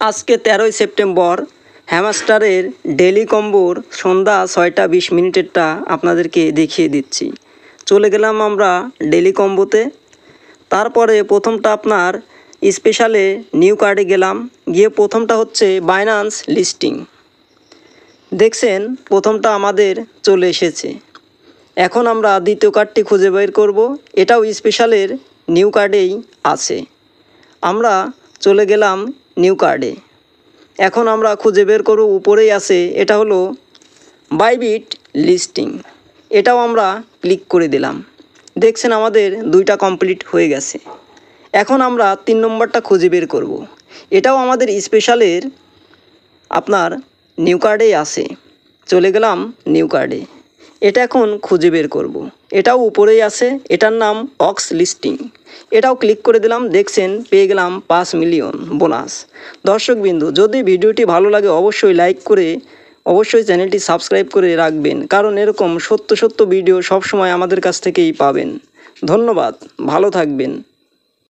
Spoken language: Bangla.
আজকে 13ই সেপ্টেম্বর হ্যামস্টারের ডেলি কম্বোর সন্ধ্যা 6টা 20 মিনিটেরটা আপনাদেরকে দেখিয়ে দিচ্ছি। চলে গেলাম আমরা ডেলি কম্বোতে। তারপরে প্রথমটা আপনার স্পেশালে নিউ কার্ডে গেলাম, গিয়ে প্রথমটা হচ্ছে বাইন্যান্স লিস্টিং। দেখছেন প্রথমটা আমাদের চলে এসেছে। এখন আমরা দ্বিতীয় কার্ডটি খুঁজে বের করব, এটাও স্পেশালের নিউ কার্ডেই আছে। আমরা চলে গেলাম নিউ কার্ডে। এখন আমরা খুঁজে বের করব, উপরেই আছে, এটা হলো বাইবিট লিস্টিং। এটাও আমরা ক্লিক করে দিলাম। দেখছেন আমাদের দুইটা কমপ্লিট হয়ে গেছে। এখন আমরা 3 নম্বরটা খুঁজে বের করব। এটাও আমাদের স্পেশালের আপনার নিউ কার্ডেই আছে। চলে গেলাম নিউ কার্ডে। এটা এখন খুঁজে বের করব। এটাও উপরেই আছে, এটার নাম অক্স লিস্টিং। এটাও ক্লিক করে দিলাম। দেখছেন পেয়ে গেলাম 5 মিলিয়ন বোনাস। দর্শকবিন্দু, যদি ভিডিওটি ভালো লাগে অবশ্যই লাইক করে অবশ্যই চ্যানেলটি সাবস্ক্রাইব করে রাখবেন, কারণ এরকম সত্য ভিডিও সবসময় আমাদের কাছ থেকেই পাবেন। ধন্যবাদ, ভালো থাকবেন।